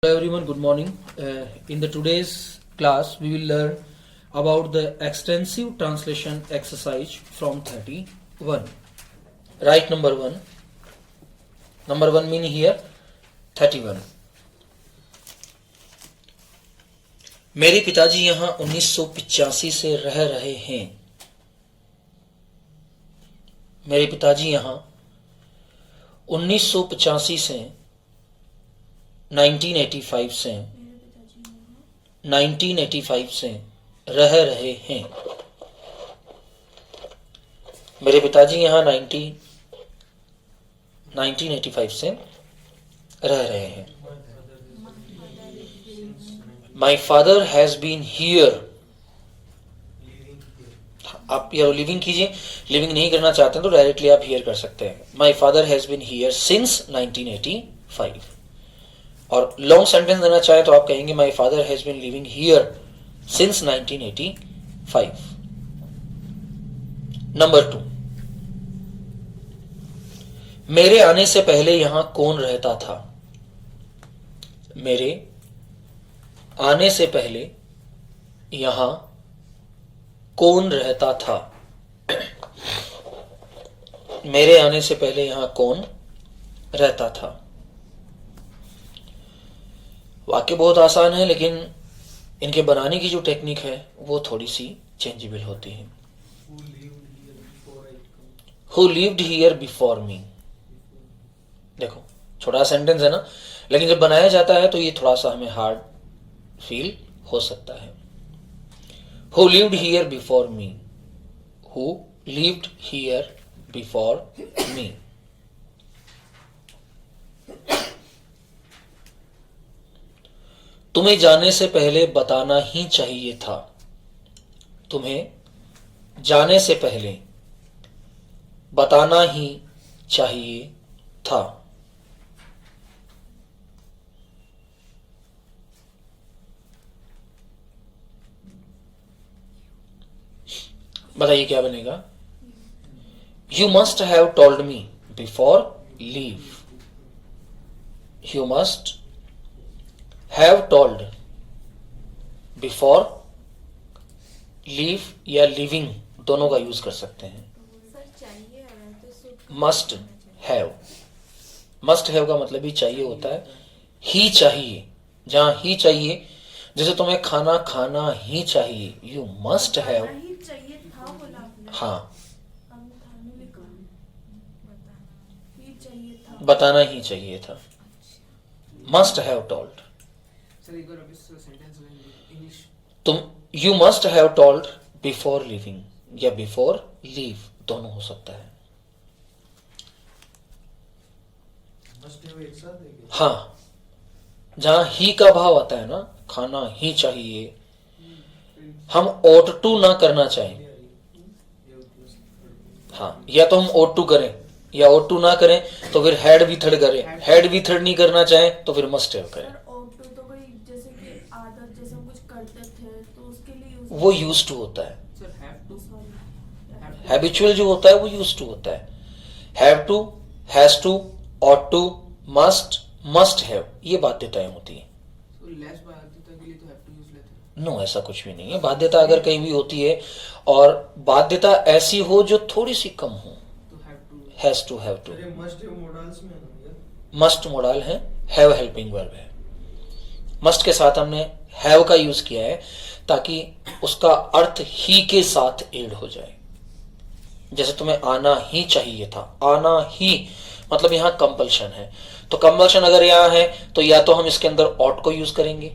Hello everyone, good morning. In the today's class, we will learn about the extensive translation exercise from 31. Write number 1. Number 1 mean here 31. मेरे पिताजी यहाँ 1985 से रह रहे हैं. मेरे पिताजी यहाँ 1985 से 1985 से रह रहे हैं. मेरे पिताजी यहाँ 1985 से रह रहे हैं. My father has been here. आप यहाँ लिविंग कीजिए. लिविंग नहीं करना चाहते हैं तो डायरेक्टली आप हियर कर सकते हैं. My father has been here since 1985. और लॉन्ग सेंटेंस देना चाहे तो आप कहेंगे my father has been living here since 1985. Number 2. मेरे आने से पहले यहां कौन रहता था? मेरे आने से पहले यहां कौन रहता था? मेरे आने से पहले यहां कौन रहता था? वाक्य बहुत आसान है, लेकिन इनके बनाने की जो टेक्निक है वो थोड़ी सी चेंजेबल होती है. Who lived here before me? देखो छोटा सेंटेंस है ना, लेकिन जब बनाया जाता है तो ये थोड़ा सा हमें हार्ड फील हो सकता है. Who lived here before me? Who lived here before me? तुम्हें जाने से पहले बताना ही चाहिए था. तुम्हें जाने से पहले बताना ही चाहिए था. बताइए क्या बनेगा? You must have told me before leave. You must have told before leave या living दोनों का यूज कर सकते हैं. must have का मतलब ही चाहिए होता है. ही चाहिए, जहां ही चाहिए, जैसे तुम्हें खाना खाना ही चाहिए, you must have. हाँ, बताना ही चाहिए था. must have told. तुम you must have told before leaving या before leave दोनों हो सकता है. हाँ, जहां ही का भाव आता है ना, खाना ही चाहिए, हम ought to ना करना चाहें. हाँ, या तो हम ought to करें या ought to ना करें तो फिर had भी थर्ड करें. had भी थर्ड नहीं करना चाहें तो फिर must have करें. वो यूज टू होता है. हैबिचुअल जो होता है वो यूज टू होता है. Have to, has to, ought to, must, must have, ये बाध्यताएं होती हैं. नो, ऐसा कुछ भी नहीं है. बाध्यता अगर कहीं भी होती है और बाध्यता ऐसी हो जो थोड़ी सी कम हो, has to, have to. Must modal है, हैव हेल्पिंग वर्ब है. मस्ट के साथ हमने हैव का यूज किया है ताकि उसका अर्थ ही के साथ एड हो जाए. जैसे तुम्हें आना ही चाहिए था, आना ही मतलब यहां कंपल्शन है. तो कंपल्शन अगर यहां है तो या तो हम इसके अंदर ऑट को यूज करेंगे,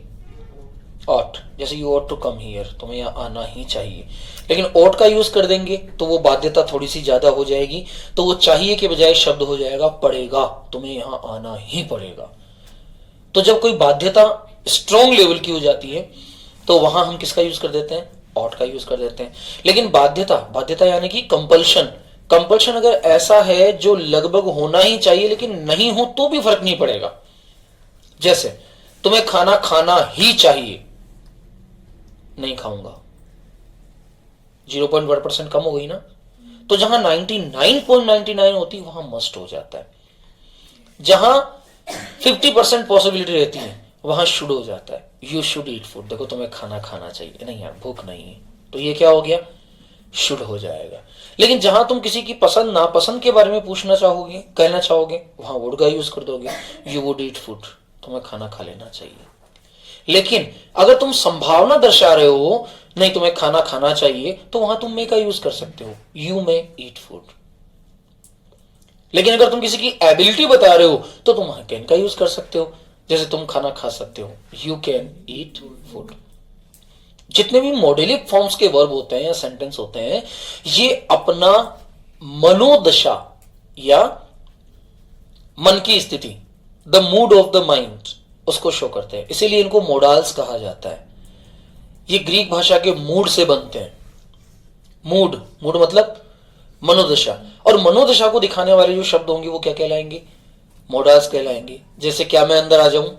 ऑट, जैसे you ought to come here, तुम्हें यहां आना ही चाहिए. लेकिन ऑट का यूज कर देंगे तो वो बाध्यता थोड़ी सी ज्यादा हो जाएगी, तो वो चाहिए के बजाय शब्द हो जाएगा पड़ेगा, तुम्हें यहां आना ही पड़ेगा. तो जब कोई बाध्यता स्ट्रॉन्ग लेवल की हो जाती है तो वहां हम किसका यूज कर देते हैं? ऑट का यूज कर देते हैं. लेकिन बाध्यता यानी कि कंपल्शन अगर ऐसा है जो लगभग होना ही चाहिए लेकिन नहीं हो तो भी फर्क नहीं पड़ेगा. जैसे तुम्हें खाना खाना ही चाहिए, नहीं खाऊंगा, 0.1% कम हो गई ना. तो जहां 99.99 होती वहां मस्ट हो जाता है. जहां 50% पॉसिबिलिटी रहती है वहां शुड हो जाता है, यू शुड ईट फूड। देखो तुम्हें खाना खाना चाहिए, नहीं यार भूख नहीं है, तो ये क्या हो गया, शुड हो जाएगा। लेकिन जहां तुम किसी की पसंद नापसंद के बारे में पूछना चाहोगे, कहना चाहोगे, वहां वुड का यूज कर दोगे, यू वुड ईट फूड, तुम्हें खाना खा लेना चाहिए। लेकिन अगर तुम संभावना दर्शा रहे हो नहीं तुम्हें खाना खाना चाहिए, तो वहां तुम मे का यूज कर सकते हो, यू मे ईट फूड। लेकिन अगर तुम किसी की एबिलिटी बता रहे हो तो तुम वहां कैन का यूज कर सकते हो, जैसे तुम खाना खा सकते हो, यू कैन ईट फूड। जितने भी मॉडेलिक फॉर्म्स के वर्ब होते हैं या सेंटेंस होते हैं, ये अपना मनोदशा या मन की स्थिति, the mood off the mind, उसको शो करते हैं। इसीलिए इनको मोडाल्स कहा जाता है। ये ग्रीक भाषा के मूड से बनते हैं। मूड, मूड मतलब मनोदशा, और मनोदशा को दिखाने वाले जो शब्द होंगे वो क्या कहलाएंगे, मोडाल्स कहलाएंगे। जैसे क्या मैं अंदर आ जाऊं,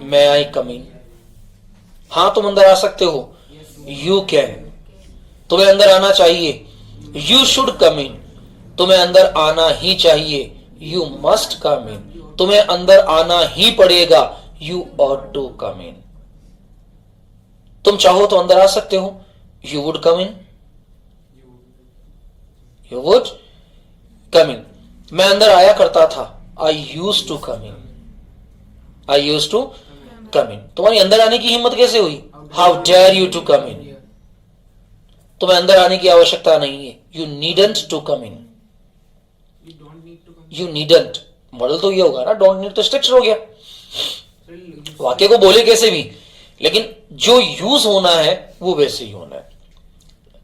मैं आई कम इन। हाँ तुम अंदर आ सकते हो, यू कैन। तुम्हें अंदर आना चाहिए, यू शुड कम इन। तुम्हें अंदर आना ही चाहिए, यू मस्ट कम इन। तुम्हें अंदर आना ही पड़ेगा, you ought to come in. तुम चाहो तो अंदर आ सकते हो, you would come in, you would come in. मैं अंदर आया करता था, I use to come in, I use to come in. तुम्हारी अंदर आने की हिम्मत कैसे हुई, how dare you to come in. तुम्हें अंदर आने की आवश्यकता नहीं है, you needn't to come in, you needn't. Modal तो ये होगा ना, डोंट नीड तो स्ट्रक्चर हो गया। वाक्य को बोले कैसे भी, लेकिन जो यूज होना है वो वैसे ही होना है।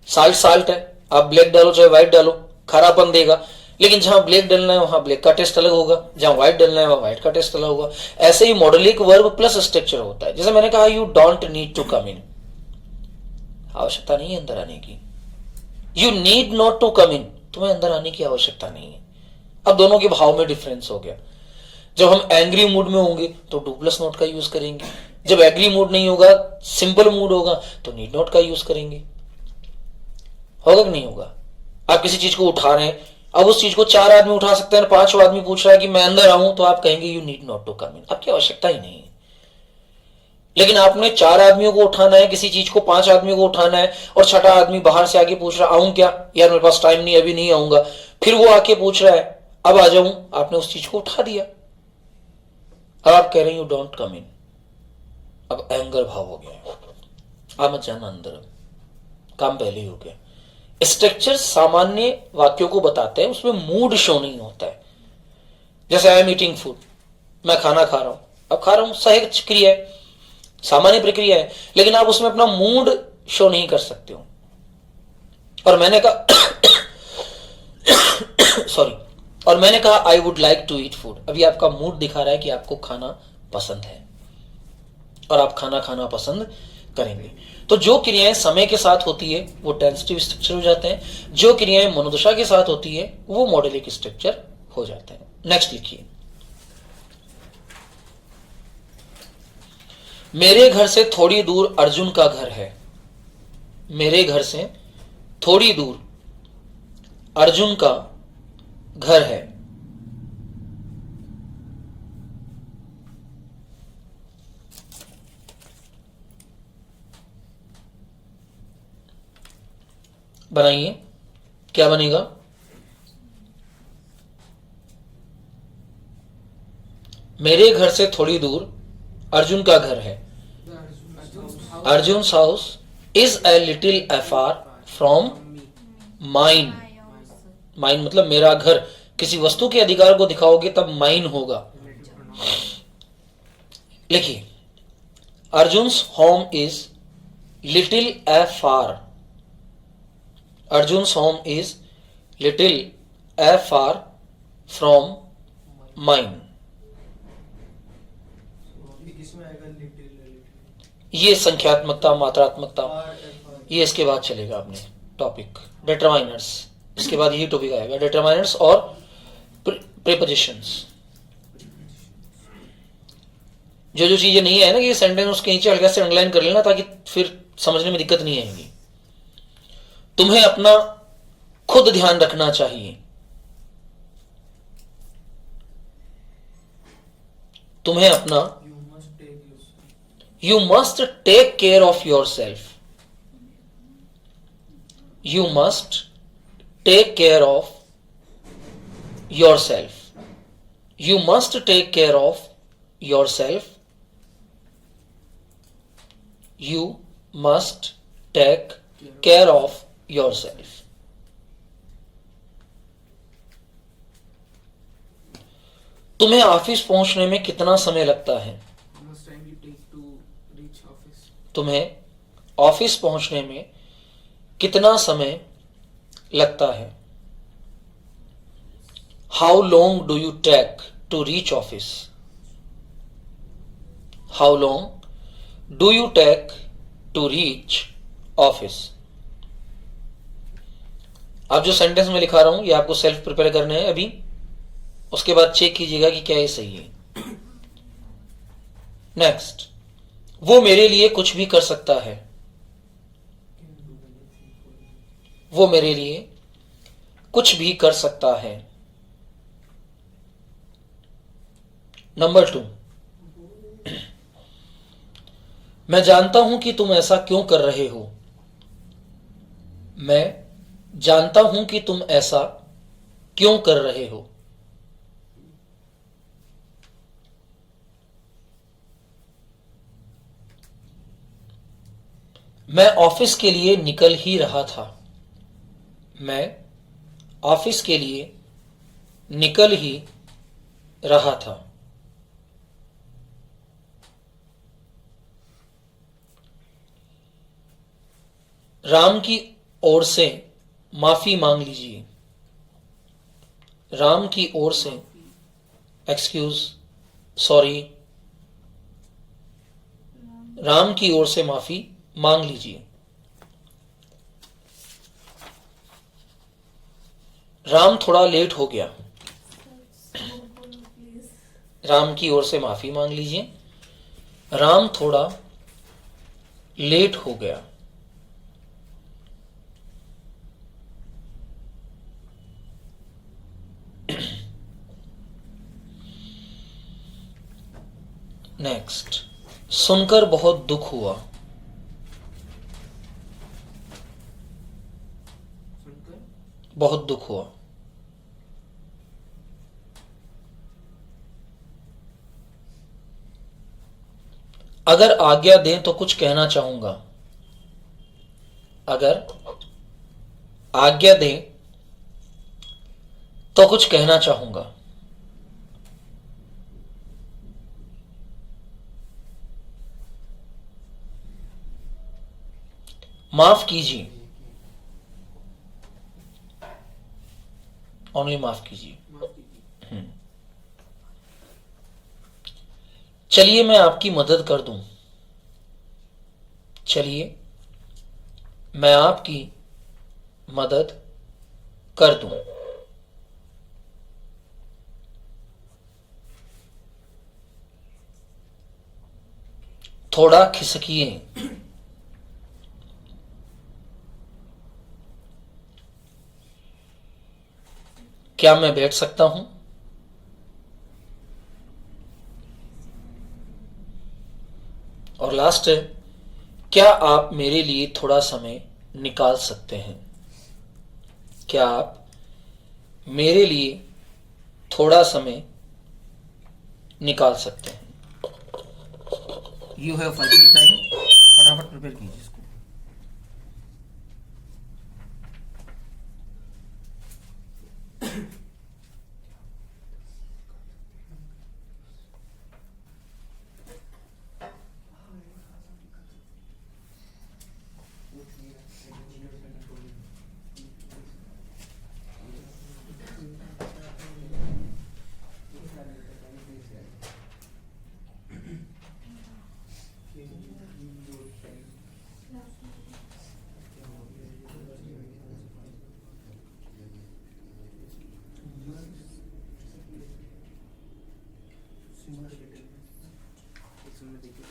साल्ट साल्ट है, आप ब्लैक डालो चाहे व्हाइट डालो, खारापन देगा। लेकिन जहां ब्लैक डालना है वहां ब्लैक का टेस्ट अलग होगा, जहां व्हाइट डालना है वहां व्हाइट का टेस्ट अलग होगा। ऐसे ही मॉडलिक वर्ब प्लस स्ट्रक्चर होता है। जैसे मैंने कहा, you don't need to come in, आवश्यकता नहीं है अंदर आने की। You need not to come in, तुम्हें अंदर आने की आवश्यकता नहीं है। अब दोनों के भाव में डिफरेंस हो गया। जब हम एंग्री मूड में होंगे तो डू प्लस नॉट का यूज करेंगे, जब एग्री मूड नहीं होगा, सिंपल मूड होगा, तो नीड नॉट का यूज करेंगे। होगा कि नहीं होगा। आप किसी चीज को उठा रहे हैं, अब उस चीज को 4 आदमी उठा सकते हैं, 5 आदमी पूछ रहा है कि मैं अंदर आऊं, तो आप कहेंगे you need not to come in, आपकी आवश्यकता ही नहीं है। लेकिन आपने 4 आदमियों को उठाना है किसी चीज को, 5 आदमियों को उठाना है, और 6ठा आदमी बाहर से आके पूछ रहा आऊं क्या, यार मेरे पास टाइम नहीं, अभी नहीं आऊंगा। फिर वो आके पूछ रहा है अब आ जाऊं, आपने उस चीज को उठा दिया। अब आप कह रहे हैं यू डोंट कम इन, अब एंगर भाव हो गया, आप मत जाना अंदर, काम पहले ही हो गया। स्ट्रक्चर सामान्य वाक्यों को बताते हैं, उसमें मूड शो नहीं होता है। जैसे आई एम ईटिंग फूड, मैं खाना खा रहा हूं, अब खा रहा हूं सहज क्रिया है, सामान्य प्रक्रिया है, लेकिन आप उसमें अपना मूड शो नहीं कर सकते हो। और मैंने कहा सॉरी, और मैंने कहा I would like to eat food, अभी आपका मूड दिखा रहा है कि आपको खाना पसंद है और आप खाना खाना पसंद करेंगे। तो जो क्रियाएं समय के साथ होती है वो ट्रांजिटिव स्ट्रक्चर हो जाते हैं, जो क्रियाएं मनोदशा के साथ होती है वो मॉडलिक स्ट्रक्चर हो जाते हैं। नेक्स्ट लिखिए, मेरे घर से थोड़ी दूर अर्जुन का घर है। मेरे घर से थोड़ी दूर अर्जुन का घर है। बनाइए, क्या बनेगा, मेरे घर से थोड़ी दूर अर्जुन का घर है। Arjun's house is a little afar from mine. Mine मतलब मेरा घर, किसी वस्तु के अधिकार को दिखाओगे तब माइन होगा। लिखिए, Arjun's home is little afar. Arjun's home is little afar from mine. ये संख्यात्मकता, मात्रात्मकता, ये इसके बाद चलेगा अपने टॉपिक डिटरमाइनर्स। इसके बाद यही टॉपिक आएगा, डिटरमाइनर्स और प्रीपोजिशंस। जो जो चीजें नहीं है ना कि ये सेंटेंस, उसके नीचे हल्का से अंडरलाइन कर लेना ताकि फिर समझने में दिक्कत नहीं आएगी। तुम्हें अपना खुद ध्यान रखना चाहिए। तुम्हें अपना You must take care of yourself. You must take care of yourself. You must take care of yourself. You must take care of yourself. तुम्हें ऑफिस पहुंचने में कितना समय लगता है? How much time you take to reach office? तुम्हें office पहुंचने में कितना समय लगता है? How long do you take to reach office? How long do you take to reach office? अब जो सेंटेंस में लिखा रहा हूं ये आपको सेल्फ प्रिपेयर करने हैं अभी, उसके बाद चेक कीजिएगा कि क्या ये सही है। नेक्स्ट, वो मेरे लिए कुछ भी कर सकता है। वो मेरे लिए कुछ भी कर सकता है। नंबर 2, मैं जानता हूं कि तुम ऐसा क्यों कर रहे हो। मैं जानता हूं कि तुम ऐसा क्यों कर रहे हो। मैं ऑफिस के लिए निकल ही रहा था। मैं ऑफिस के लिए निकल ही रहा था। राम की ओर से माफी मांग लीजिए। राम की ओर से एक्सक्यूज सॉरी राम की ओर से माफी मांग लीजिए। राम थोड़ा लेट हो गया। राम की ओर से माफी मांग लीजिए। राम थोड़ा लेट हो गया। नेक्स्ट, सुनकर बहुत दुख हुआ। सुनकर बहुत दुख हुआ। अगर आज्ञा दें तो कुछ कहना चाहूंगा। अगर आज्ञा दें तो कुछ कहना चाहूंगा। माफ कीजिए। ओनली माफ कीजिए। माफ कीजिए। चलिए मैं आपकी मदद कर दूं। चलिए मैं आपकी मदद कर दूं। थोड़ा खिसकिए। क्या मैं बैठ सकता हूं? और लास्ट है, क्या आप मेरे लिए थोड़ा समय निकाल सकते हैं? क्या आप मेरे लिए थोड़ा समय निकाल सकते हैं? यू हैव 5 मिनट टाइम, फटाफट प्रिपेयर कीजिए इसको। इसमें देखिए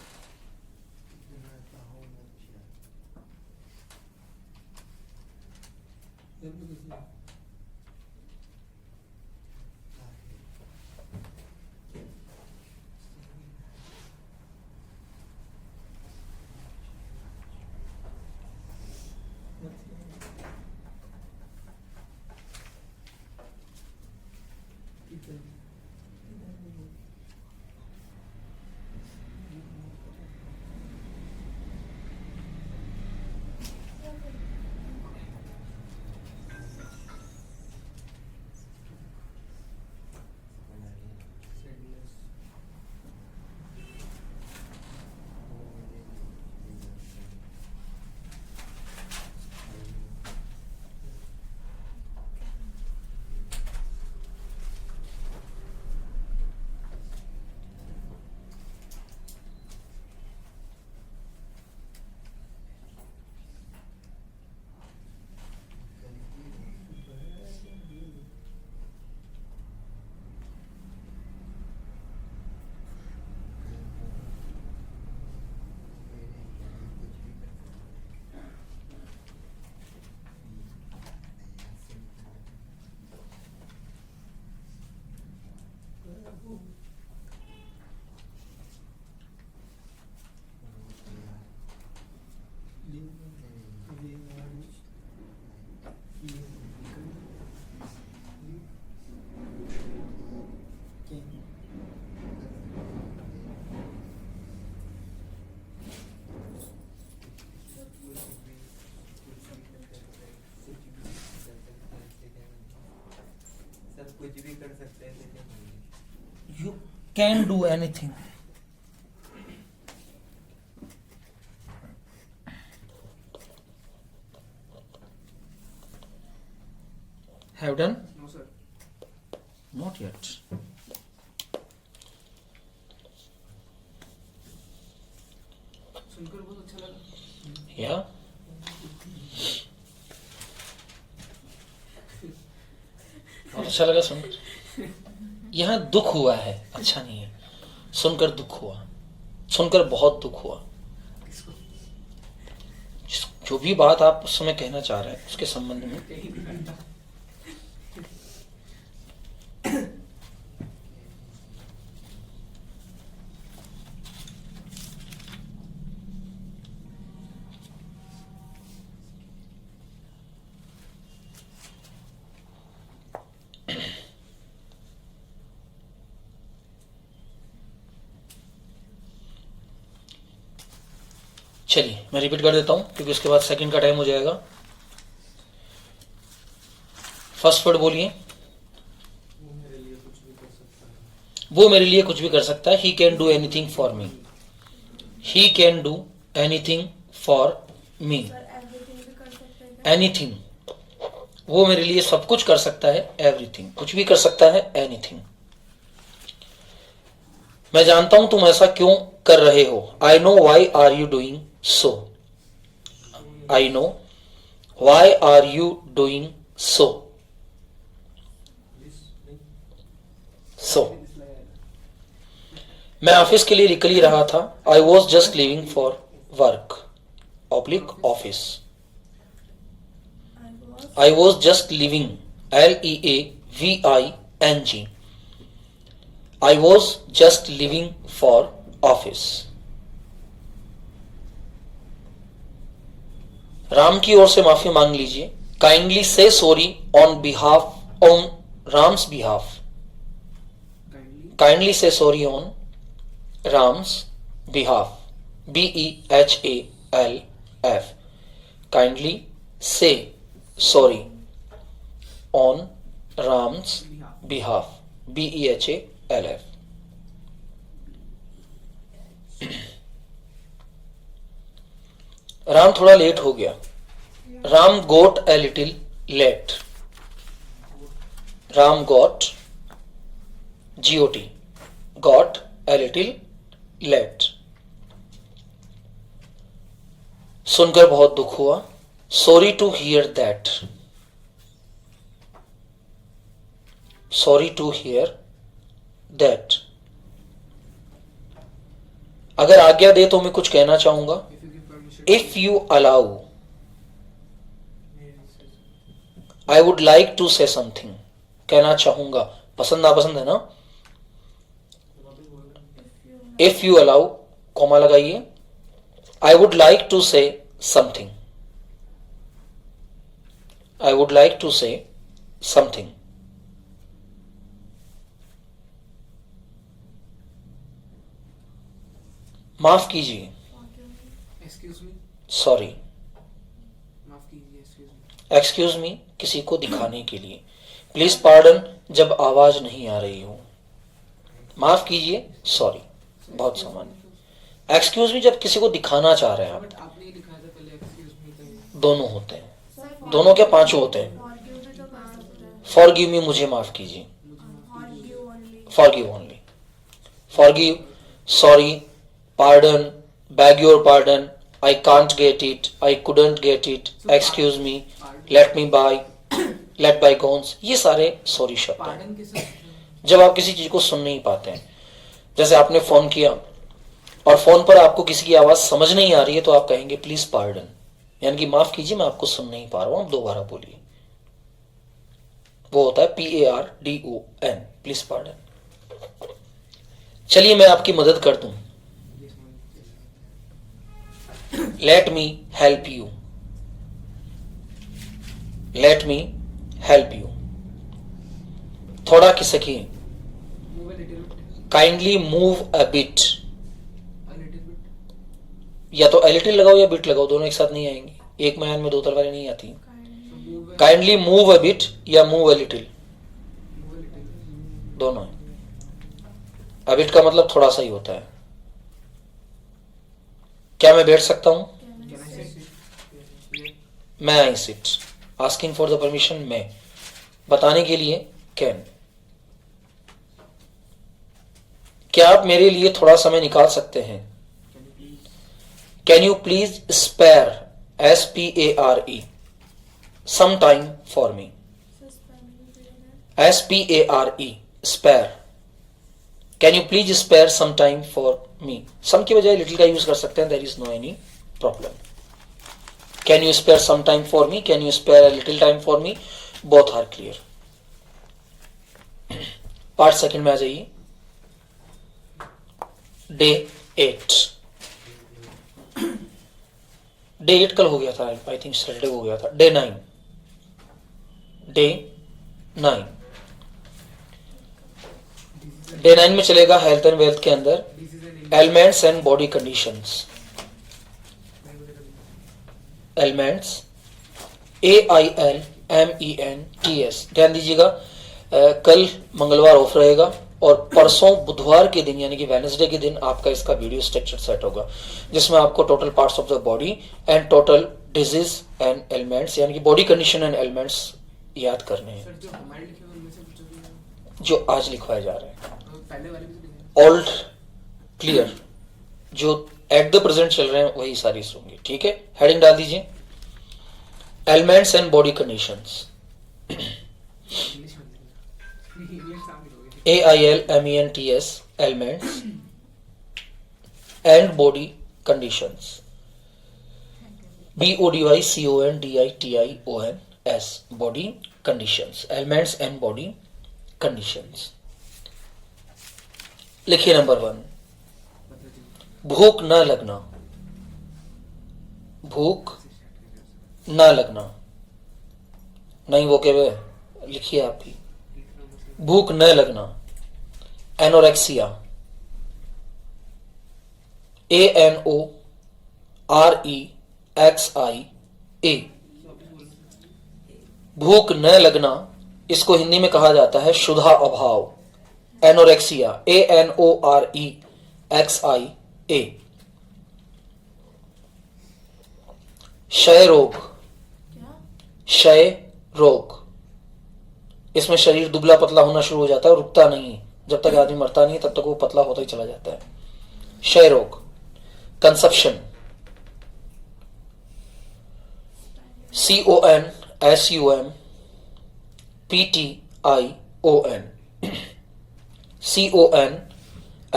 कुछ भी कर सकते हैं लेकिन you can do anything. Have done? No sir. Not yet. सुनकर बहुत अच्छा लगा. Yeah. बहुत अच्छा लगा सुनकर. यहाँ दुख हुआ है, अच्छा नहीं है. सुनकर दुख हुआ, सुनकर बहुत दुख हुआ. किसको? जो भी बात आप उस समय कहना चाह रहे हैं उसके संबंध में कहीं भी करता. चलिए मैं रिपीट कर देता हूं क्योंकि उसके बाद सेकंड का टाइम हो जाएगा. फर्स्ट वर्ड बोलिए. वो मेरे लिए कुछ भी कर सकता है. वो मेरे लिए कुछ भी कर सकता है. He can do anything for me. He can do anything for me. Anything. वो मेरे लिए सब कुछ कर सकता है. एवरीथिंग. कुछ भी कर सकता है. एनीथिंग. मैं जानता हूं तुम ऐसा क्यों कर रहे हो. I know why are you doing so. I know why are you doing so. So मैं ऑफिस के लिए निकल ही रहा था. I was just leaving for work. Oblique office. I was just leaving. LEAVING. I was just leaving for office. Ram की ओर से माफी मांग लीजिए. Kindly say sorry on Ram's behalf. Kindly. Kindly say sorry on Ram's behalf. BEHALF. Kindly say sorry on Ram's behalf. BEHALF. Ram थोड़ा late हो गया. Ram got a little late. Ram got GOT. Got a little late. सुनकर बहुत दुख हुआ. Sorry to hear that. Sorry to hear that. अगर आज्ञा दे तो मैं कुछ कहना चाहूंगा. If you give permission. If you allow I would like to say something. कहना चाहूंगा. पसंद नापसंद है ना. इफ यू अलाउ कॉमा लगाइए. I would like to say something. I would like to say something. माफ कीजिए. Excuse me. सॉरी. माफ कीजिए. Excuse me. एक्सक्यूज मी किसी को दिखाने के लिए. प्लीज पार्डन जब आवाज नहीं आ रही हो. माफ कीजिए. सॉरी. बहुत सामान्य. एक्सक्यूज मी जब किसी को दिखाना चाह रहे हैं आप. But आपने ही लिखा था पहले excuse me कहीं. दोनों होते हैं. दोनों क्या पांचों होते हैं. फॉरगिव मी मुझे माफ कीजिए. Forgive only. Forgive. Sorry. Pardon. Beg your pardon. I can't get it. I couldn't get it. Excuse me. Let me by. Let bygones. ये सारे सॉरी शब्द हैं. Pardon के साथ. जब आप किसी चीज को सुन नहीं पाते हैं. जैसे आपने फोन किया और फोन पर आपको किसी की आवाज समझ नहीं आ रही है तो आप कहेंगे प्लीज पार्डन. यानी कि माफ कीजिए मैं आपको सुन नहीं पा रहा हूं. आप दोबारा बोलिए. वो होता है PARDON. Please pardon. चलिए मैं आपकी मदद कर दूं. Let me help you. Let me help you. थोड़ा खिसकिए. Move a little bit. Kindly move a bit. A little bit. या तो एलिटिल लगाओ या बिट लगाओ. दोनों एक साथ नहीं आएंगे. एक मैन में दो तलवारें नहीं आती. So move a. Kindly move a bit या move a little. Move a little. दोनों है। a bit का मतलब थोड़ा सा ही होता है। क्या मैं बैठ सकता हूं? Can I sit? Yeah. मैं I sit. Asking for the permission मैं, बताने के लिए कैन। क्या आप मेरे लिए थोड़ा समय निकाल सकते हैं? Can you please? Can you please spare, SPARE, some time for me. SPARE, spare. Can you please spare some time for me. Some की बजाय लिटिल का यूज कर सकते हैं, there is no any problem. Can you spare some time for me, can you spare a little time for me, both are clear. Part second में आ जाइए। Day 8, day 8 कल हो गया था, आई थिंक सैटरडे हो गया था। डे 9, डे 9, डे 9 में चलेगा हेल्थ एंड वेल्थ के अंदर This is an elements and body conditions. Elements AILMENTS। ध्यान दीजिएगा, कल मंगलवार ऑफ रहेगा और परसों बुधवार के दिन यानी कि वेडनेसडे के दिन आपका इसका वीडियो स्ट्रक्चर सेट होगा, जिसमें आपको total parts of the body and total disease and elements यानी कि बॉडी कंडीशन एंड एलिमेंट्स याद करने हैं, सर जो हमारे लिखे हुए उनमें से कुछ भी है। जो आज लिखवाए जा रहे हैं। पहले वाले भी तो लिखे हैं। ऑल क्लियर, जो एट द प्रेजेंट चल रहे हैं वही सारी होंगी। ठीक है, हेडिंग डाल दीजिए, elements and body conditions. English में लिखना। इंग्लिश शामिल हो गए। AILMENTS, elements and body conditions। BODYCONDITIONS, body conditions, elements and body conditions। लिखिए नंबर 1, भूख न लगना। भूख न लगना, नहीं वो के वे लिखिए आप भी। भूख न लगना, एनोरेक्सिया, ANOREXIA। भूख न लगना, इसको हिंदी में कहा जाता है क्षुधा अभाव, एनोरेक्सिया, ANOREXIA। क्षय रोग, क्षय रोग, इसमें शरीर दुबला पतला होना शुरू हो जाता है, रुकता नहीं, जब तक आदमी मरता नहीं तब तक वो पतला होता ही चला जाता है। क्षय रोग। Consumption, CONSUMPTION,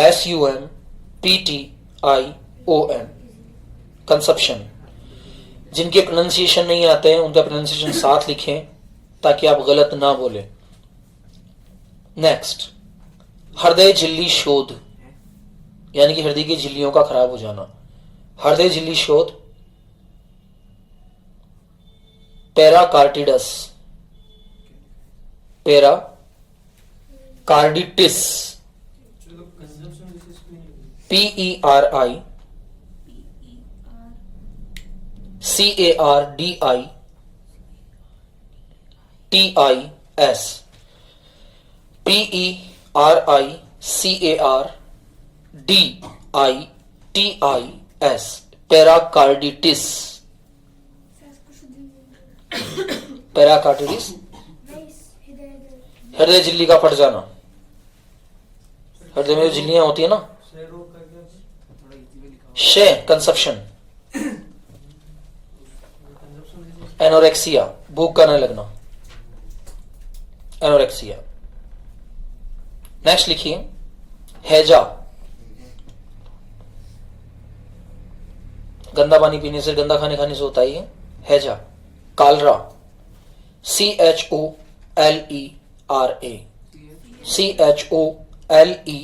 CONSUMPTION, consumption. जिनके प्रोनाउंसिएशन नहीं आते हैं उनका प्रोनाउंसिएशन साथ लिखें ताकि आप गलत ना बोले। नेक्स्ट, हृदय झिल्ली शोध यानी कि हृदय की झिल्लियों का खराब हो जाना, हृदय झिल्ली शोध। पेराकार्डिटस, पेराकार्डिटिस, PERICARDITIS, PERICARDITIS, पेराकार्डिटिस। पेराकार्डिटिस हृदय झिल्ली का फट जाना, हृदय में जो झिल्लियां होती है ना। थोड़ा इजी में लिखा हुआ क्षय, कंसप्शन। एनोरेक्सिया, भूख का न लगना, एनोरेक्सिया। नेक्स्ट लिखिए, हैजा, गंदा पानी पीने से, गंदा खाने खाने से होता ही है हैजा। Kalra, CHOLERA, CHOLERA,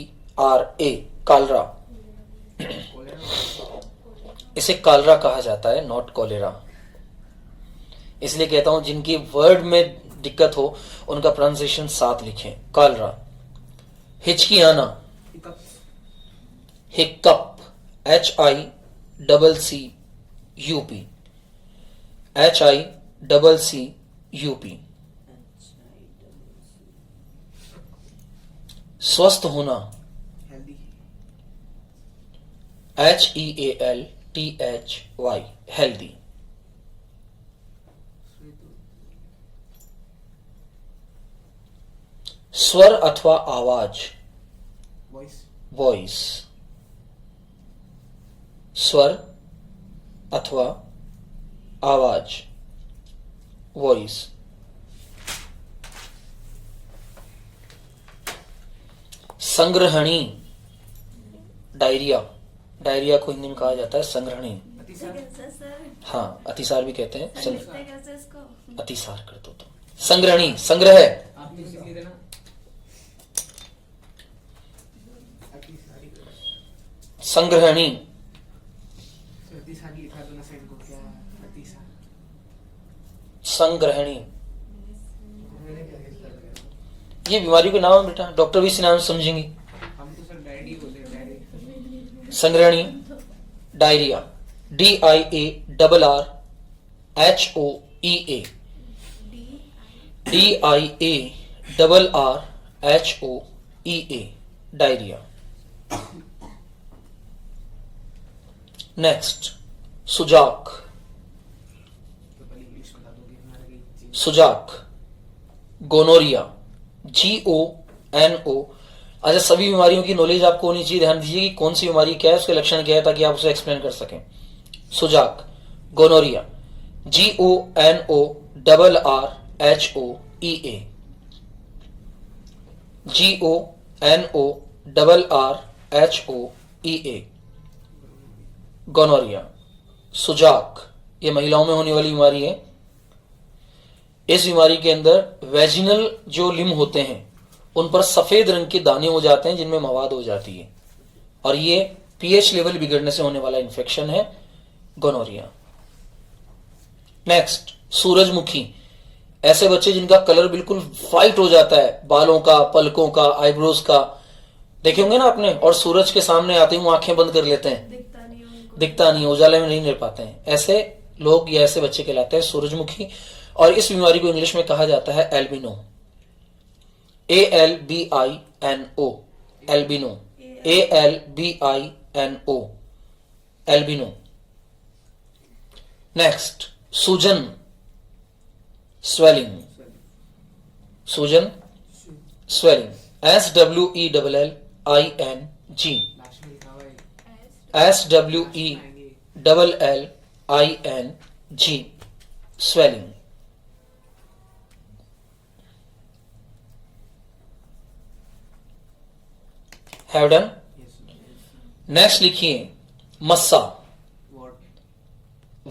Kalra. इसे कालरा कहा जाता है, नॉट कोलेरा। इसलिए कहता हूं जिनकी वर्ड में दिक्कत हो उनका प्रोनाउंसिएशन साथ लिखें, कालरा। हिचकियाना, हिक्कप, HICCUP, स्वस्थ होना, हेल्दी, HEALTHY, हेल्दी। स्वर अथवा आवाज, वॉइस, वॉइस। स्वर अथवा आवाज, वॉइस। संग्रहणी, डायरिया, डायरिया को हिंदी में कहा जाता है संग्रहणी। अतिसार, हाँ, अतिसार भी कहते हैं। कैसे इसको अतिसार कर दो तो संग्रहणी, संग्रह। आप म्यूजिक लिख देना। अतिसारी, संग्रहणी, अतिसारी लिखा दो ना साइड को, क्या अतिसार, संग्रहणी। मैंने क्या गेस कर लिया? ये बीमारी के नाम है बेटा, डॉक्टर भी इसी नाम से समझेंगे। हम तो सर डायरी बोलते हैं, डायरी। संग्रहणी, diarrhoea, DIARRHOEA, DIARRHOEA, diarrhoea. Next, सुजाक, तो पहले इंग्लिश बता दोगे हमारा की चीज। सुजाक। Gonorrhoea, GONO। अच्छा, सभी बीमारियों की नॉलेज आपको होनी चाहिए। ध्यान दीजिए कि कौन सी बीमारी क्या है, उसके लक्षण क्या है, ताकि आप उसे एक्सप्लेन कर सकें। सुजाक, गोनोरिया, GONORRHOEA, GONORRHOEA, गोनोरिया, सुजाक। ये महिलाओं में होने वाली बीमारी है। इस बीमारी के अंदर वेजिनल जो लिम्ब होते हैं उन पर सफेद रंग के दाने हो जाते हैं, जिनमें मवाद हो जाती है, और ये पीएच लेवल बिगड़ने से होने वाला इंफेक्शन है, गोनोरिया। नेक्स्ट, सूरजमुखी। ऐसे बच्चे जिनका कलर बिल्कुल व्हाइट हो जाता है, बालों का, पलकों का, आईब्रोज का, देखे होंगे ना आपने, और सूरज के सामने आते ही वो आंखें बंद कर लेते हैं, दिखता नहीं, उजाले में नहीं रह पाते हैं। ऐसे लोग या ऐसे बच्चे कहलाते हैं सूरजमुखी। और इस बीमारी को इंग्लिश में कहा जाता है albino, ALBINO, albino, ALBINO, albino. Next, सूजन, स्वेलिंग, सूजन, स्वेलिंग, SWELLING, लास्ट में लिखा हुआ है SWELLING, swelling. Have done. Yes, next लिखिए मस्सा, व्हाट,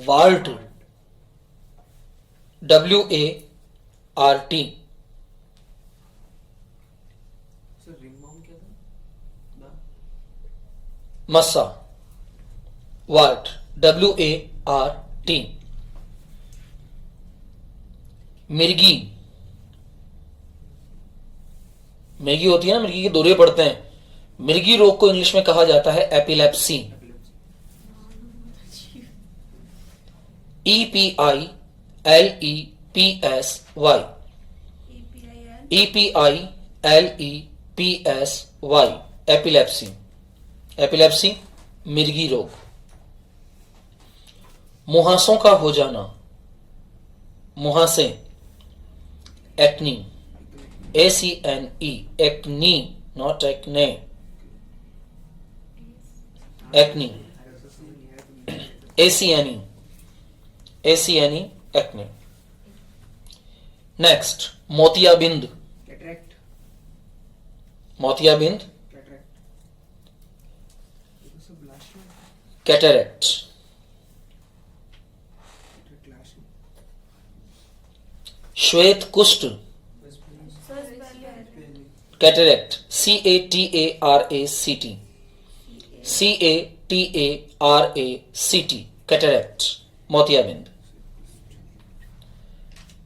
वार्ट, WART, सर रिंग बाउंड क्या था? द मस्सा, वार्ट, WART। मिर्गी, मिर्गी होती है ना, मिर्गी के दौरे पड़ते हैं। मिर्गी रोग को इंग्लिश में कहा जाता है epilepsy, EPILEPSY, EPILEPSY, epilepsy, epilepsy, मिर्गी रोग। मुहासों का हो जाना, मुहासे, acne, ACNE, acne, not acne, acne, ACNE, ACNE, acne. Next, मोतियाबिंद, कैटरेक्ट, मोतियाबिंद, कैटरेक्ट, ये तो सब लास्ट में कैटरेक्ट। कैटरेक्ट लास्ट में। श्वेत कुष्ठ, बस कैटरेक्ट, CATARACT, CATARACT, कैटरेक्ट, मोतियाबिंद।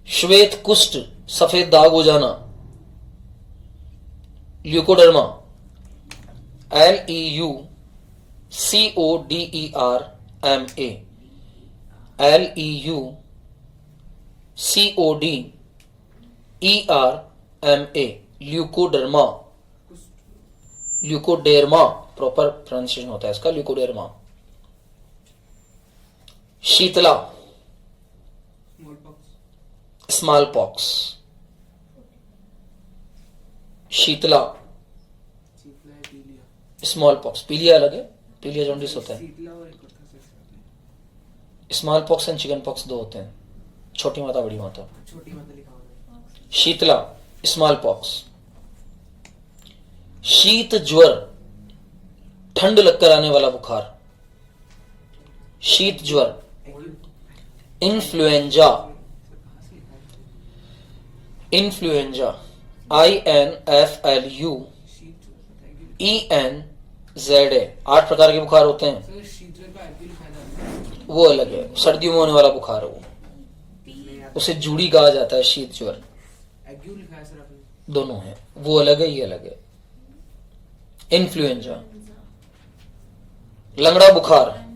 श्वेत कुष्ठ, सफेद दाग हो जाना, leucoderma, LEUCODERMA, LEUCODERMA, leucoderma, leucoderma proper pronunciation होता है इसका, ल्यूकोडेर्मा। शीतला, स्मॉल पॉक्स, स्मॉल पॉक्स। शीतला, शीतला है, पीलिया, स्मॉल पॉक्स। पीलिया अलग है, पीलिया जॉन्डिस होता है। शीतला और एक और था sir, small pox and chicken pox दो होते हैं, छोटी माता बड़ी माता। छोटी माता लिखा हुआ है। Shitala, smallpox. शीत ज्वर, ठंड लगकर आने वाला बुखार, शीत ज्वर। Influenza, influenza, INFLUENZA। 8 प्रकार के बुखार होते हैं, सर शीतल का एग्यू लिखा जाता है। वो अलग है, सर्दियों में होने वाला बुखार है वो, उसे जूड़ी कहा जाता है। शीत ज्वर एग्यू लिखा है सर आपने। दोनों है, वो अलग है, ये अलग है। इन्फ्लुएंजा, लंगड़ा बुखार,